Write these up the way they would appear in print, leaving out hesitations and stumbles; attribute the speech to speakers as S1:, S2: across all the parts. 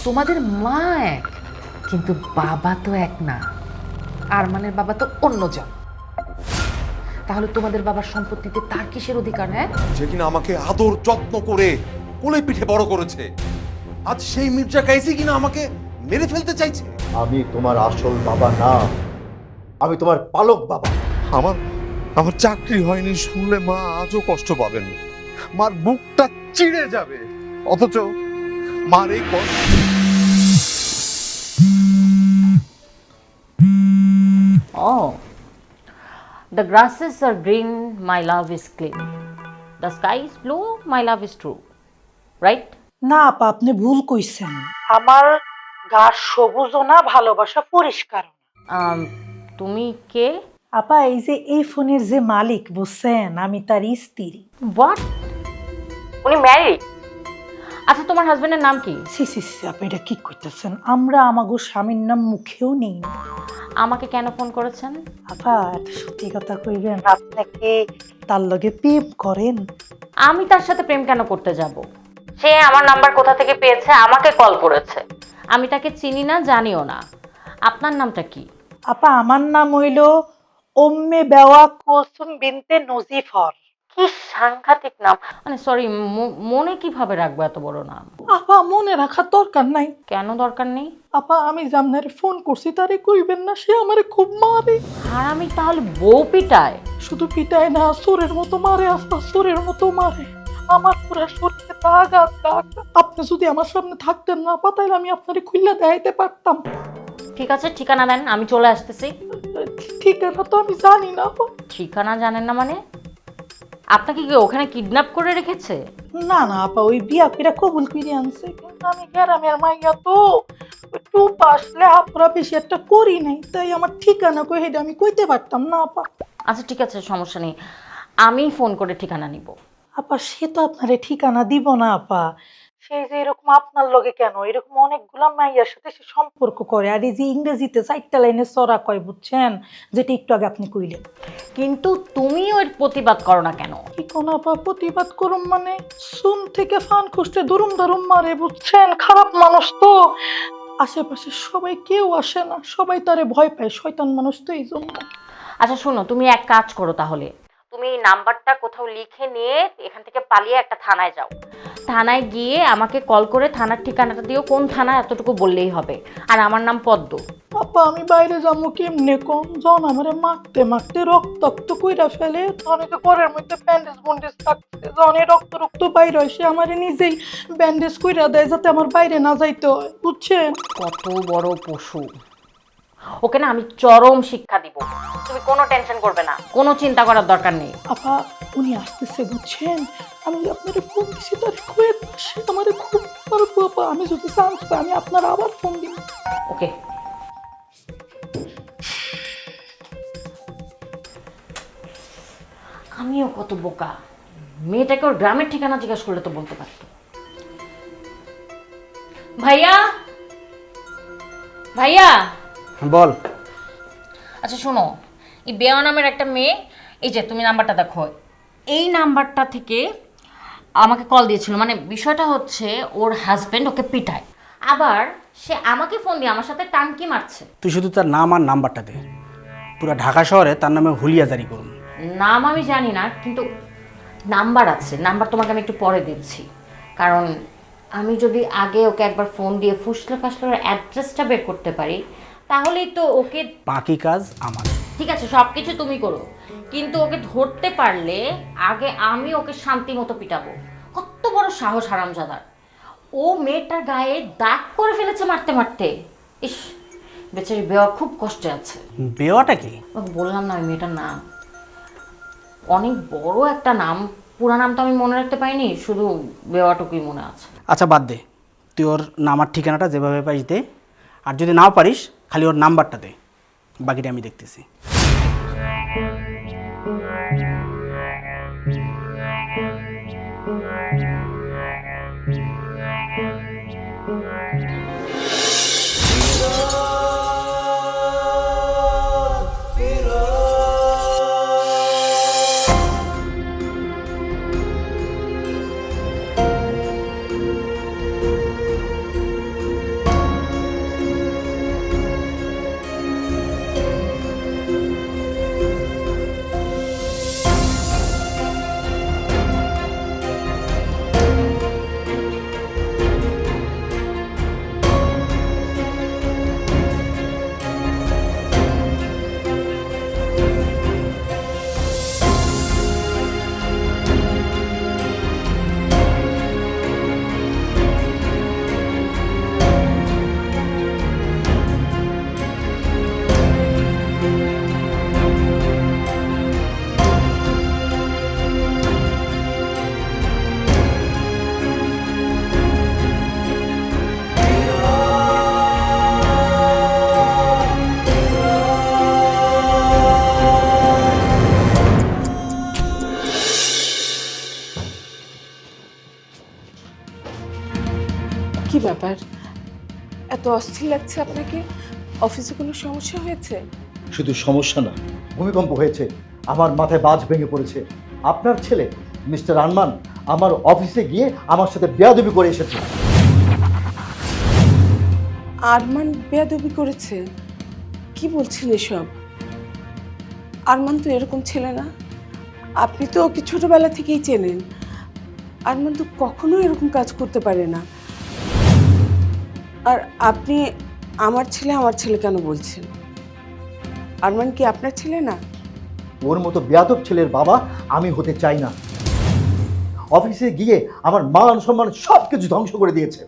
S1: তোমাদের মা এক, কিন্তু বাবা তো এক না। আরমানের বাবা তো অন্যজন। তাহলে তোমাদের বাবার সম্পত্তিতে তার কিসের অধিকার? হ্যাঁ,
S2: যে কিনা আমাকে আদর যত্ন করে কোলে পিঠে বড় করেছে, আজ সেই মির্জা কাইসি কিনা আমাকে মেরে ফেলতে চাইছে।
S3: আমি তোমার আসল বাবা না, আমি তোমার পালক বাবা।
S2: আমার আমার চাকরি হয়নি শুনলে মা আজও কষ্ট পাবেন। মার বুকটা চিড়ে যাবে, অথচ মার এই কষ্ট।
S4: Oh, the grasses are green, my love is clean. The sky is blue, my love is true. Right?
S5: না আপা, আপনি ভুল কইছেন। আমার গাছ সবুজও না, ভালোবাসা পরিষ্কার।
S4: তুমি কে?
S5: আপা, এই যে এই ফোনের যে মালিক বুঝছেন, আমি তার স্ত্রী।
S4: What? উনি ম্যারিড? আচ্ছা, তোমার হাজবেন্ডের নাম কি?
S5: সি সি সি, আপনি এটা কি করতেছেন? আমরা আমাগো স্বামীর নাম মুখেও নেই।
S4: আমাকে কেন ফোন করেছেন?
S5: আপা, এত সত্যি কথা কইবেন, আপনাকে তার লগে প্রেম করেন?
S4: আমি তার সাথে প্রেম কেন করতে যাব? সে আমার নাম্বার কোথা থেকে পেয়েছে, আমাকে কল করেছে। আমি তাকে চিনি না, জানিও না। আপনার নামটা কি?
S5: আপা, আমার নাম হইল ওম্মে বেওয়া কুলসুম বিনতে নজিফর।
S4: কি সাংঘাতিক নাম! মানে সরি, মনে কিভাবে রাখবো এত বড় নাম?
S5: আপা, মনে রাখার দরকার নাই।
S4: কেন দরকার নেই?
S5: আপা, আমি জামনারে ফোন করছি, তারে কইবেন না, সে আমারে খুব মারে।
S4: আর আমি তাহলে বউ পিটায়?
S5: শুধু পিটায় না, চোরের মতো মারে আপা, চোরের মতো মারে। আমার পুরো শরীরে দাগ আর দাগ। আপনি যদি আমার সামনে থাকতেন না আপা, তাহলে আমি আপনারে খুললে দেখাইতে পারতাম।
S4: ঠিক আছে, ঠিকানা দেন, আমি চলে আসতেছি।
S5: ঠিকানা তো আমি জানি না আপা।
S4: ঠিকানা জানেন না মানে? আপনাকে কি ওখানে কিডন্যাপ করে রেখেছে?
S5: না না আপা, ওই বিয়া পিরা কবুল করে আনছে, কিন্তু আমি গ্রামের মাইয়া তো একটু আসলে আপনারা বেশি একটা করি নাই, তাই আমার ঠিকানা কই হেডে আমি কইতে পারতাম না আপা।
S4: আচ্ছা ঠিক আছে, সমস্যা নেই, আমি ফোন করে ঠিকানা নিব।
S5: আপা, সে তো আপনারে ঠিকানা দিব না আপা। সে যে এরকম আপনার লগে কেন, এরকম অনেকগুলা মাইয়ার সাথে সে সম্পর্ক করে। আর এই যে ইংরেজিতে 4টা লাইনে চড়া কয় বুঝছেন, যেটা একটু আগে আপনি কইলেন।
S4: কিন্তু তুমি ওর প্রতিবাদ করো না কেন?
S5: কি কোন আপা প্রতিবাদ করুম মানে? সুন থেকে ফান খুঁজতে দুরুম দারুম মারে বুঝছেন, খারাপ মানুষ তো। আশেপাশে সবাই কেউ আসে না, সবাই তারে ভয় পায়, শয়তান মানুষ তো এই জন্য।
S4: আচ্ছা শোনো, তুমি এক কাজ করো তাহলে, তুমি নাম্বারটা কোথাও লিখে নিয়ে এখান থেকে পালিয়ে একটা থানায় যাও। থানায় গিয়ে আমাকে কল করে থানার ঠিকানাটা দিও, কোন থানা এতটুকু বললেই হবে। আর আমার নাম পদ্ম।
S5: আপা, আমি বাইরে যাবো কেমনে কম? যখন আমারে মারতে মারতে রক্তাক্ত কইরা ফেলে, তখন তো ঘরের মধ্যে ব্যান্ডেজ বন্ডেজ থাকছে, যখন এই রক্ত রক্ত বাইরে হয়, সে আমারে নিজেই ব্যান্ডেজ কইরা দেয় যাতে আমার বাইরে না যাইতে হয়, বুঝছেন?
S4: কত বড় পশু! ওকে না আমি চরম শিক্ষা দিব, তুমি কোনো টেনশন করবে না, কোনো চিন্তা করার দরকার নেই।
S5: আপা, উনি আসতেছে বুঝছেন, আমি আপনারে ফোন দিছি, তার কয়ে সে আমারে খুব পারবো আপা। আমি যদি চান্স পাই আমি আপনার আবার ফোন দিব।
S4: ওকে। আমিও কত বোকা, মেয়েটাকে ওর গ্রামের ঠিকানা জিজ্ঞাসা করলে তো বলতে পারত। ভাইয়া, ভাইয়া
S6: বল।
S4: আচ্ছা শোনো, এই বেয়া নামের একটা মেয়ে, এই যে তুমি নাম্বারটা দেখো, এই নাম্বারটা থেকে আমাকে কল দিয়েছিল। মানে বিষয়টা হচ্ছে ওর হাজবেন্ড ওকে পিটায়, আবার সে আমাকে ফোন দিয়ে আমার সাথে টানকি মারছে।
S6: তুই শুধু তার নাম আর নাম্বারটা দে, পুরো ঢাকা শহরে তার নামে হুলিয়া জারি করুন।
S4: নাম আমি জানি না, কিন্তু নাম্বার আছে। নাম্বার তোমাকে আমি একটু পরে দিচ্ছি, কারণ আমি যদি আগে ওকে একবার ফোন দিয়ে ফুসলে ফাসলে ওর অ্যাড্রেসটা বের করতে পারি, তাহলেই তো ওকে।
S6: বাকি কাজ আমার।
S4: ঠিক আছে, সব কিছু তুমি করো, কিন্তু ওকে ধরতে পারলে আগে আমি ওকে শান্তি মতো পিটাবো। কত বড় সাহস হারামজাদার! ও মেয়েটার গায়ে দাগ করে ফেলেছে মারতে মারতে। ইস, বেচারি বেওয়া খুব কষ্টে আছে।
S6: বেওয়াটা কি?
S4: ওকে বললাম না ওই মেয়েটার নাম, অনেক বড় একটা নাম, পুরা নাম তো আমি মনে রাখতে পারিনি, শুধু বেওয়াটুকুই মনে আছে।
S6: আচ্ছা বাদ দে, তুই ওর নাম আর ঠিকানাটা যেভাবে পাইস দে, আর যদি নাও পারিস খালি ওর নাম্বারটা দে, বাকিটা আমি দেখতেছি।
S7: কি ব্যাপার, এত অস্থির লাগছে আপনাকে? অফিসে কোনো সমস্যা হয়েছে?
S3: শুধু সমস্যা না, ভূমিকম্প হয়েছে, আমার মাথায় বাজ ভেঙে পড়েছে। আপনার ছেলে মিস্টার আরমান আমার অফিসে গিয়ে আমার সাথে বেয়াদবি করে এসেছে।
S7: আরমান বেয়াদবি করেছে? কি বলছেন এসব? আরমান তো এরকম ছেলে না। আপনি তো ওকে ছোটবেলা থেকেই চেনেন। আরমান তো কখনো এরকম কাজ করতে পারে না। আর আপনি আমার ছেলে কেন বলছেন? আরমান কি আপনার ছেলে না?
S3: ওর মতো বেয়াদব ছেলের বাবা আমি হতে চাই না। অফিসে গিয়ে আমার মান সম্মান সব কিছু ধ্বংস করে দিয়েছে।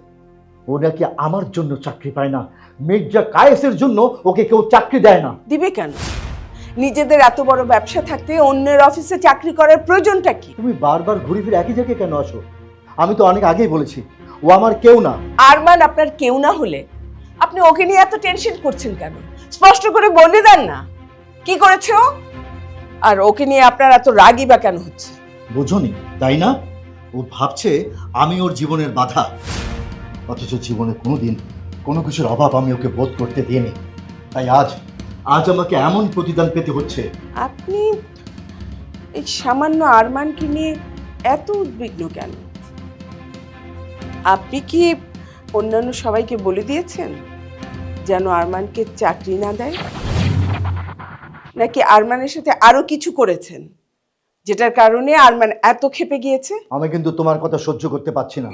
S3: ও নাকি আমার জন্য চাকরি পায় না, মির্জা কায়েসের জন্য ওকে কেউ চাকরি দেয় না।
S7: দিবে কেন? নিজেদের এত বড় ব্যবসা থাকতে অন্যের অফিসে চাকরি করার প্রয়োজনটা কি?
S3: তুমি বারবার ঘুরে ফিরে একই জায়গায় কেন আসো? আমি তো অনেক আগেই বলেছি ও আমার কেউ না।
S7: আরমান আপনার কেউ না হলে আপনি ওকে নিয়ে এত টেনশন করছেন কেন? স্পষ্ট করে বলে দেন না কি করেছে ও, আর ওকে নিয়ে আপনার এত রাগই বা কেন হচ্ছে?
S3: বোঝনি তাই না? ও ভাবছে আমি ওর জীবনের বাধা, অথচ জীবনে কোনোদিন কোনো কিছুর অভাব আমি ওকে বোধ করতে দিইনি। তাই আজ আমাকে এমন প্রতিদান পেতে হচ্ছে।
S7: আপনি এই সামান্য আরমানকে নিয়ে এত উদ্বিগ্ন কেন? আপনি কি অন্যান্য সবাইকে বলে দিয়েছেন যেন আরমানকে চাকরি না দেয়? নাকি আরমানের সাথে আরো কিছু করেছেন যেটার কারণে আরমান এত ক্ষেপে গিয়েছে?
S3: আমি কিন্তু তোমার কথা সহ্য করতে পারছি না।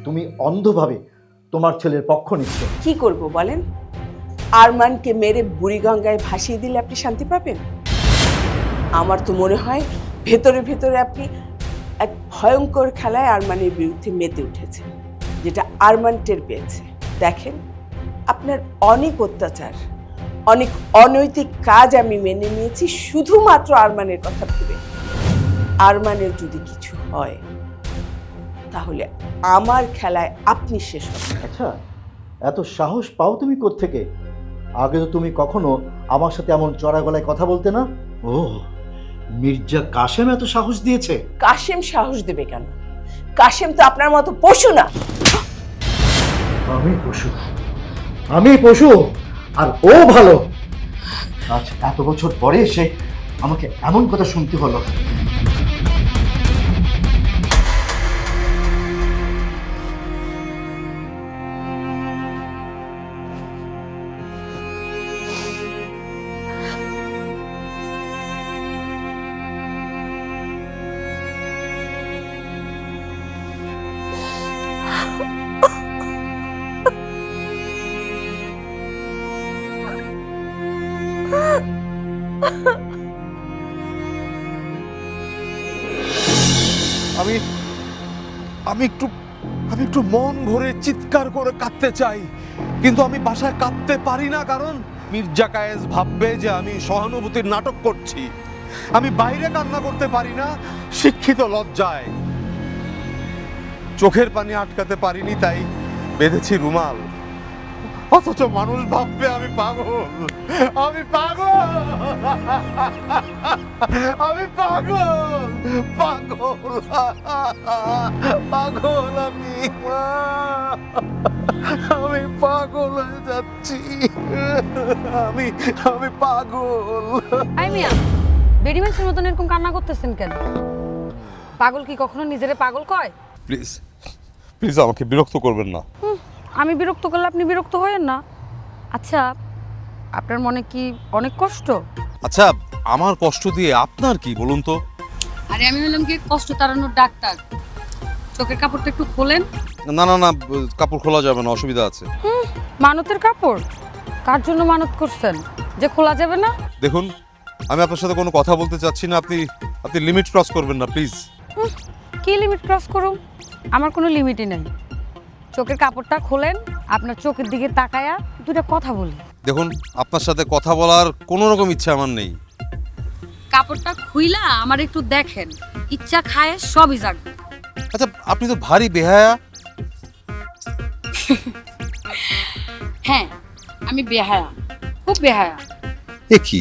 S3: তুমি অন্ধভাবে তোমার ছেলের পক্ষ নিচ্ছ।
S7: কি করব বলেন? আরমানকে মেরে বুড়িগঙ্গায় ভাসিয়ে দিলে আপনি শান্তি পাবেন? আমার তো মনে হয় ভেতরে ভেতরে আপনি এক ভয়ঙ্কর খেলায় আরমানের বিরুদ্ধে মেতে উঠেছেন, যেটা আরমান টের পেয়েছে। দেখেন, আপনার অনেক অত্যাচার, অনেক অনৈতিক কাজ আমি মেনে নিয়েছি শুধুমাত্র আরমানের কথা ভেবে। আরমানের যদি কিছু হয় তাহলে আমার খেলায় আপনি শেষ হবেন।
S3: আচ্ছা, এত সাহস পাও তুমি কোত্থেকে? আগে তো তুমি কখনো আমার সাথে এমন চড়া গলায় কথা বলতে না। ও, মির্জা কাশেম এত সাহস দিয়েছে?
S7: কাশেম সাহস দেবে কেন? কাশেম তো আপনার মতো পশু না।
S3: আমি পশু? আমি পশু আর ও ভালো? আজ এত বছর পরে এসে আমাকে এমন কথা শুনতে হলো।
S2: আমি আমি একটু মন ভরে চিৎকার করে কাঁদতে চাই, কিন্তু আমি বাসায় কাঁদতে পারি না, কারণ মির্জা কায়েস ভাববে যে আমি সহানুভূতির নাটক করছি। আমি বাইরে কান্না করতে পারি না শিক্ষিত লজ্জায়। চোখের পানি আটকাতে পারিনি, তাই বেঁধেছি রুমাল। অথচ মানুষ ভাববে আমি পাগল। আমি পাগল, আমি পাগল, পাগল, পাগল। আমি পাগল হয়ে যাচ্ছি। আমি পাগল।
S8: আই মিয়া, বেডি মানুষের মতন এরকম কান্না করতেছেন কেন? পাগল কি কখনো নিজেরে পাগল কয়?
S2: প্লিজ প্লিজ আমাকে বিরক্ত করবেন না।
S8: আমি বিরক্ত করলে আপনি বিরক্ত হয়েন না। আচ্ছা, আপনার মনে কি অনেক কষ্ট?
S2: আচ্ছা, আমার কষ্ট দিয়ে আপনার কি বলুন তো?
S8: আরে আমি হলাম কি কষ্ট তাড়ানোর ডাক্তার। চোখের কাপড়টা একটু খোলেন।
S2: না না না, কাপড় খোলা যাবে না, অসুবিধা আছে।
S8: মানতের কাপড়? কার জন্য মানত করছেন যে খোলা যাবে না?
S2: দেখুন, আমি আপনার সাথে কোনো কথা বলতে চাচ্ছি না। আপনি লিমিট ক্রস করবেন না, প্লিজ।
S8: কি লিমিট ক্রস করুম? আমার কোনো লিমিটই নেই। চোখের কাপড়টা খোলেন, আপনার চোখের দিকে তাকায়া দুটা কথা বলি।
S2: দেখুন, আপনার সাথে কথা বলার কোনো রকম ইচ্ছা আমার নেই।
S8: কাপড়টা খুইলা আমার একটু দেখেন, ইচ্ছা খায় সবই জাগবে।
S2: আচ্ছা, আপনি তো ভারী বেহায়া।
S8: হ্যাঁ, আমি বেহায়া, খুব বেহায়া।
S2: এ কি,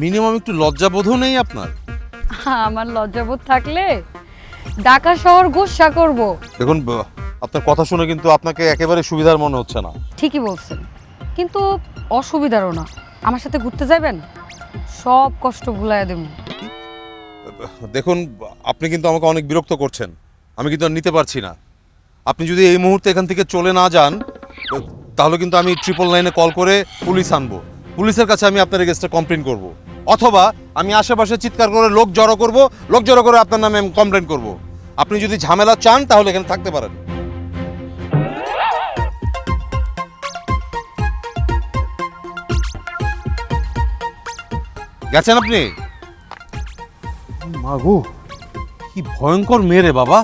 S2: মিনিমাম একটু লজ্জাবোধও নেই আপনার?
S8: আমার লজ্জাবোধ থাকলে ঢাকা শহর গোসা করব।
S2: দেখুন, আপনার কথা শুনে কিন্তু আপনাকে একেবারে সুবিধার মনে হচ্ছে না।
S8: ঠিকই বলছেন, কিন্তু অসুবিধারও না। আমার সাথে ঘুরতে যাবেন, সব কষ্ট ভুলাইয়া দেব।
S2: দেখুন, আপনি কিন্তু আমাকে অনেক বিরক্ত করছেন, আমি কিন্তু আর নিতে পারছি না। আপনি যদি এই মুহূর্তে এখান থেকে চলে না যান, তাহলে কিন্তু আমি 999-এ কল করে পুলিশ আনবো। পুলিশের কাছে আমি আপনার এগেইনস্টে কমপ্লেন করব, অথবা আমি আশেপাশে চিৎকার করে লোক জড়ো করে আপনার নামে কমপ্লেন করব। আপনি যদি ঝামেলা চান তাহলে এখানে থাকতে পারেন। গেছেন আপনি? মাগো, কি ভয়ঙ্কর মেয়ে রে বাবা।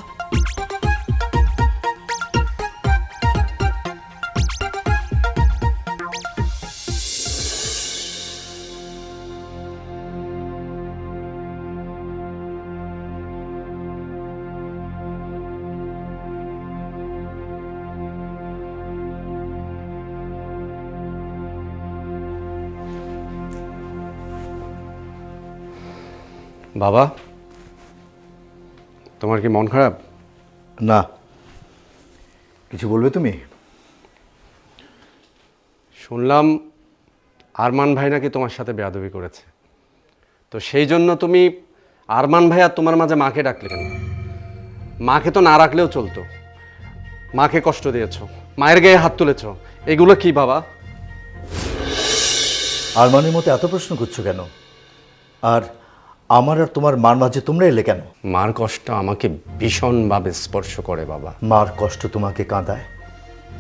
S9: বাবা, তোমার কি মন খারাপ?
S3: না, কিছু বলবে তুমি?
S9: শুনলাম আরমান ভাই নাকি তোমার সাথে বেয়াদবি করেছে, তো সেই জন্য তুমি আরমান ভাই আর তোমার মাঝে মাকে ডাকলে কেন? মাকে তো না রাখলেও চলতো। মাকে কষ্ট দিয়েছো, মায়ের গায়ে হাত তুলেছো, এগুলো কি বাবা?
S3: আরমানের মতো এত প্রশ্ন করছো কেন? আর আমার আর তোমার মার মাঝে তোমরা এলে কেন?
S9: মার কষ্ট আমাকে ভীষণভাবে স্পর্শ করে বাবা।
S3: মার কষ্ট তোমাকে কাঁদায়,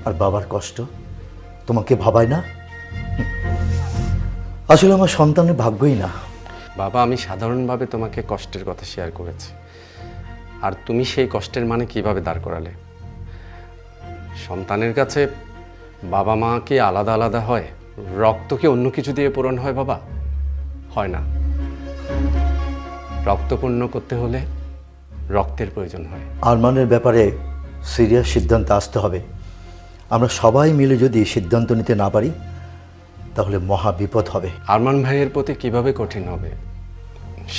S3: আর বাবার কষ্ট তোমাকে ভাবায় না? আসলে আমার সন্তানের ভাগ্যই না।
S9: বাবা, আমি সাধারণভাবে তোমাকে কষ্টের কথা শেয়ার করেছি, আর তুমি সেই কষ্টের মানে কিভাবে দাঁড় করালে? সন্তানের কাছে বাবা মা কি আলাদা আলাদা হয়? রক্ত কি অন্য কিছু দিয়ে পূরণ হয় বাবা? হয় না। রক্ত পূর্ণ করতে হলে রক্তের প্রয়োজন হয়।
S3: আরমানের ব্যাপারে সিরিয়াস সিদ্ধান্ত আসতে হবে। আমরা সবাই মিলে যদি সিদ্ধান্ত নিতে না পারি তাহলে মহা বিপদ হবে।
S9: আরমান ভাইয়ের প্রতি কিভাবে কঠিন হবে?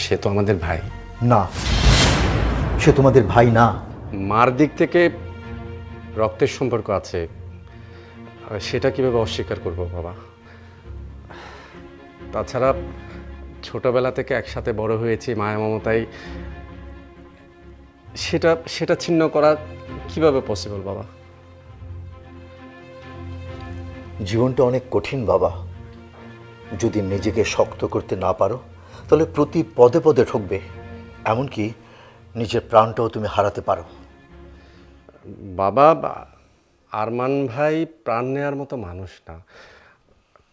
S9: সে তো আমাদের ভাই।
S3: না, সে তোমাদের ভাই না।
S9: মার দিক থেকে রক্তের সম্পর্ক আছে, সেটা কিভাবে অস্বীকার করব বাবা? তাছাড়া ছোটবেলা থেকে একসাথে বড় হয়েছি, মায়া মমতায়, সেটা ছিন্ন করা কিভাবে পসিবল বাবা?
S3: জীবনটা অনেক কঠিন বাবা। যদি নিজেকে শক্ত করতে না পারো তাহলে প্রতি পদে পদে ঠকবে, এমনকি নিজের প্রাণটাও তুমি হারাতে পারো।
S9: বাবা, আরমান ভাই প্রাণ নেওয়ার মতো মানুষ না।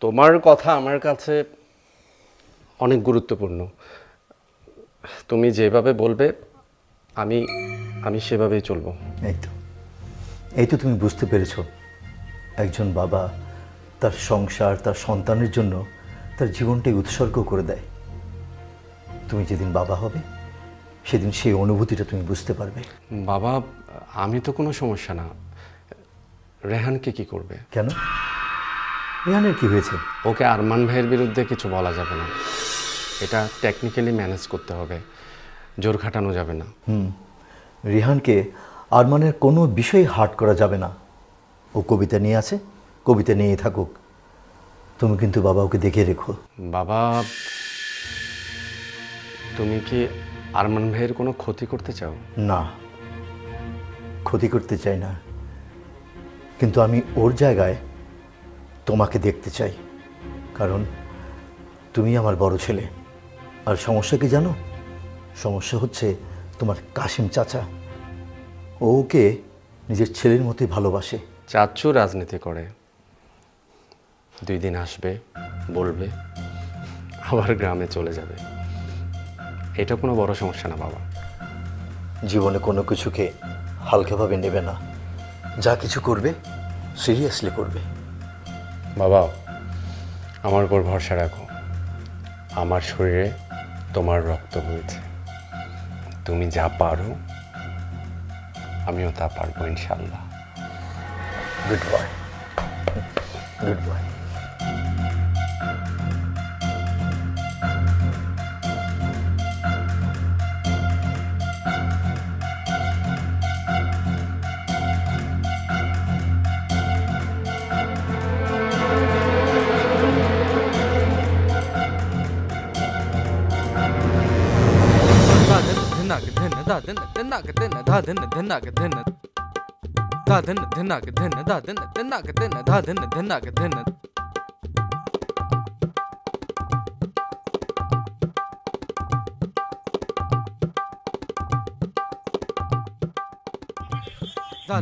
S9: তোমার কথা আমার কাছে অনেক গুরুত্বপূর্ণ। তুমি যেভাবে বলবে আমি সেভাবেই চলবো।
S3: এই তো তুমি বুঝতে পেরেছো। একজন বাবা তার সংসার, তার সন্তানের জন্য তার জীবনটাই উৎসর্গ করে দেয়। তুমি যেদিন বাবা হবে সেদিন সেই অনুভূতিটা তুমি বুঝতে পারবে।
S9: বাবা, আমি তো কোনো সমস্যা না। রেহানকে কি করবে?
S3: কেন? রেহানের কি হয়েছে?
S9: ওকে আরমান ভাইয়ের বিরুদ্ধে কিছু বলা যাবে না, এটা টেকনিক্যালি ম্যানেজ করতে হবে, জোর খাটানো যাবে না।
S3: রেহানকে আরমানের কোনো বিষয় হার্ট করা যাবে না। ও কবিতা নিয়ে আছে, কবিতা নিয়েই থাকুক। তুমি কিন্তু বাবা ওকে দেখে রেখো।
S9: বাবা, তুমি কি আরমান ভাইয়ের কোনো ক্ষতি করতে চাও?
S3: না, ক্ষতি করতে চাই না, কিন্তু আমি ওর জায়গায় তোমাকে দেখতে চাই। কারণ তুমি আমার বড় ছেলে। আর সমস্যা কি জানো? সমস্যা হচ্ছে তোমার কাশিম চাচা। ওকে নিজের ছেলের মতোই ভালোবাসে।
S9: চাচ্চু রাজনীতি করে, 2 দিন আসবে, বলবে, আবার গ্রামে চলে যাবে। এটা কোনো বড় সমস্যা না বাবা।
S3: জীবনে কোনো কিছুকে হালকাভাবে নেবে না। যা কিছু করবে সিরিয়াসলি করবে।
S9: বাবা, আমার উপর ভরসা রাখো। আমার শরীরে তোমার রক্ত বইছে। তুমি যা পারো আমিও তা পারবো ইনশাল্লাহ।
S3: Good boy, good boy.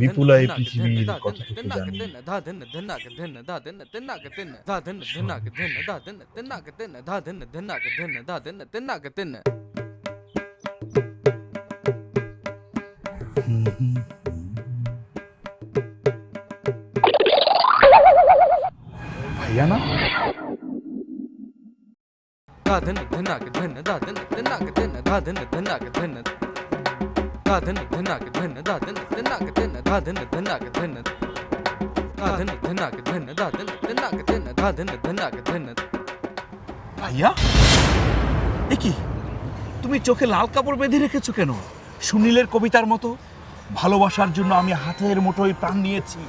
S10: বিপুলা এই পৃথিবীর কতটুকু জানি। ভাইয়া না? ভাইয়া এ কি, তুমি চোখে লাল কাপড় বেঁধে রেখেছো কেন? সুনীলের কবিতার মতো, ভালোবাসার জন্য আমি হাতের মুঠোয় প্রাণ নিয়েছি,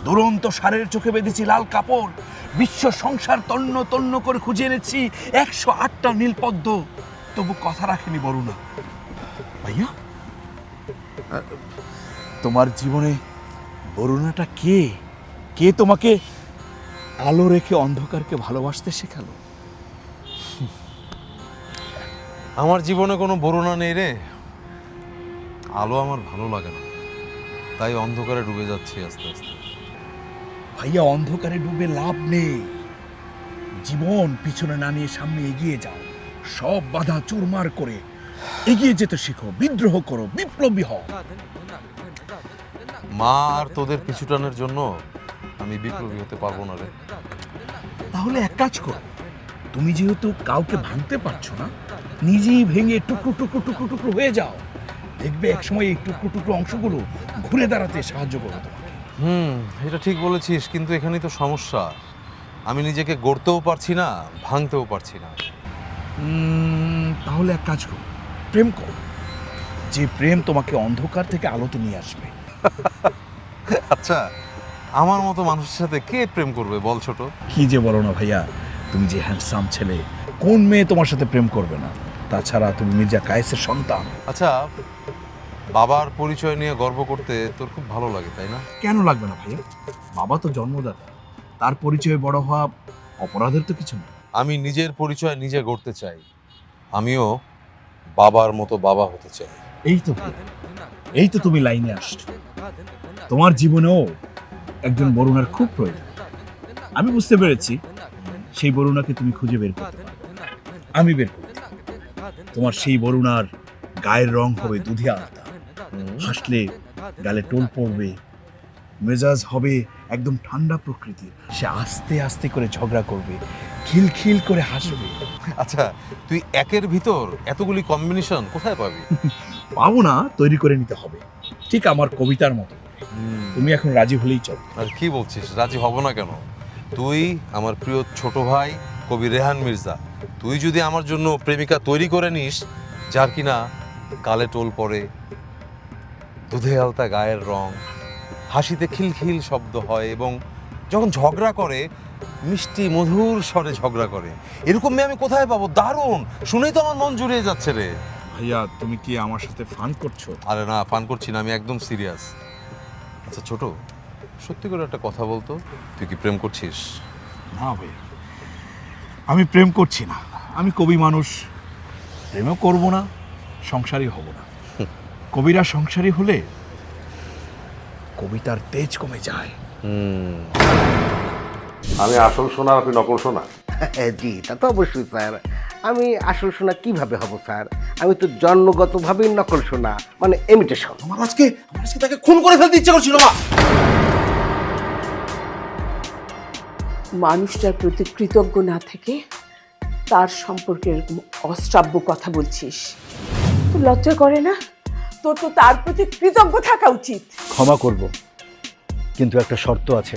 S10: দুরন্ত সারের চোখে বেঁধেছি লাল কাপড়, বিশ্ব সংসার তন্ন তন্ন করে খুঁজে এনেছি 108টা নীলপদ্ম, তবু কথা রাখেনি বরুণা। ভাইয়া, তোমার জীবনে বরুণাটা কে? কে তোমাকে আলো রেখে অন্ধকারকে ভালোবাসতে শেখালো?
S2: আমার জীবনে কোনো বরুণা নেই রে। আলো আমার ভালো লাগে না, তাই অন্ধকারে ডুবে যাচ্ছি আস্তে আস্তে।
S10: ভাইয়া, অন্ধকারে ডুবে লাভ নেই। জীবন পিছনে না নিয়ে সামনে এগিয়ে যাও, সব বাধা চুরমার করে এগিয়ে যেতে শিখো, বিদ্রোহ করো, বিপ্লবী হও।
S2: মা আর তোদের পিছুটানের জন্য আমি বিপ্লবী হতে পারবো না রে।
S10: তাহলে এক কাজ করো, তুমি যেহেতু কাউকে ভাঙতে পারছো না, নিজেই ভেঙে টুকরো টুকরো টুকরো টুকরো হয়ে যাও। দেখবে একসময় এই টুকরো টুকরো অংশগুলো ঘুরে দাঁড়াতে সাহায্য করবে তোমাকে।
S2: এটা ঠিক বলেছিস, কিন্তু এখানেই তো সমস্যা। আমি নিজেকে গড়তেও পারছি না, ভাঙতেও পারছি না।
S10: তাহলে এক কাজ করো, প্রেম করো। যে প্রেম তোমাকে অন্ধকার থেকে আলোতে নিয়ে আসবে।
S2: আচ্ছা, আমার মতো মানুষের সাথে কে প্রেম করবে বল ছোট?
S10: কি যে বলো না ভাইয়া, তুমি যে হ্যান্ডসাম ছেলে, কোন মেয়ে তোমার সাথে প্রেম করবে না? তাছাড়া তুমি মির্জা কায়েসের সন্তান।
S2: আচ্ছা, বাবার পরিচয় নিয়ে গর্ব করতে তোর খুব ভালো লাগে তাই না?
S10: কেন লাগবে না ভাইয়া? বাবা তো জন্মদাতা, তার পরিচয়ে বড় হওয়া অপরাধের তো কিছু নেই।
S2: আমি নিজের পরিচয় নিজে গড়তে চাই, আমিও বাবার মতো বাবা হতে চাই।
S10: এই তো ভাইয়া, এই তো তুমি লাইনে আসছো। তোমার জীবনেও একজন বরুণার খুব প্রয়োজন। আমি বুঝতে পেরেছি, সেই বরুণাকে তুমি খুঁজে বের করতে পারবে, আমি বের করতে। তোমার সেই বরুণার গায়ের রং হবে দুধে আলতা, হাসলে গালে টোল পড়বে, মেজাজ হবে একদম ঠান্ডা প্রকৃতির। সে আস্তে আস্তে করে ঝগড়া করবে, খিলখিল করে হাসবে।
S2: আচ্ছা, তুই একের ভিতর এতগুলি কম্বিনেশন কোথায় পাবি?
S10: পাবো না, তৈরি করে নিতে হবে, ঠিক আমার কবিতার মতো। তুমি এখন রাজি হলেই চল।
S2: আর কি বলছিস, রাজি হব না কেন? তুই আমার প্রিয় ছোট ভাই কবি রেহান মির্জা, তুই যদি আমার জন্য প্রেমিকা তৈরি করে নিস যার কিনা গালে টোল পড়ে, দুধে আলতা গায়ের রং, হাসিতে খিলখিল শব্দ হয় এবং যখন ঝগড়া করে মিষ্টি মধুর স্বরে ঝগড়া করে, এরকম মেয়ে আমি কোথায় পাবো? দারুণ, শুনেই তো আমার মন জুড়িয়ে যাচ্ছে রে।
S10: ভাইয়া, তুমি কি আমার সাথে ফান করছো?
S2: আরে না, ফান করছি না, আমি একদম সিরিয়াস। আচ্ছা ছোট, সত্যি করে একটা কথা বলতো, তুই কি প্রেম করছিস?
S10: না ভাইয়া, আমি প্রেম করছি না। আমি কবি মানুষ, প্রেমও করব না, সংসারী হব না। কবিরা সংসারী হলে কবিতার তেজ কমে যায়।
S2: আমি আসল সোনা, আপনি নকল সোনা?
S11: জি, তা তো অবশ্যই স্যার। আমি আসল সোনা কিভাবে হব স্যার? আমি তো জন্মগতভাবেই নকল সোনা, মানে ইমিটেশন।
S10: আমার আজকে তাকে খুন করে ফেলতে ইচ্ছে করছিল। মা,
S7: মানুষটার প্রতি কৃতজ্ঞ না থেকে তার সম্পর্কে এরকম অশ্রাব্য কথা বলছিস, তো লজ্জা করে না? তোর তো তার প্রতি কৃতজ্ঞ থাকা উচিত।
S3: ক্ষমা করব, কিন্তু একটা শর্ত আছে।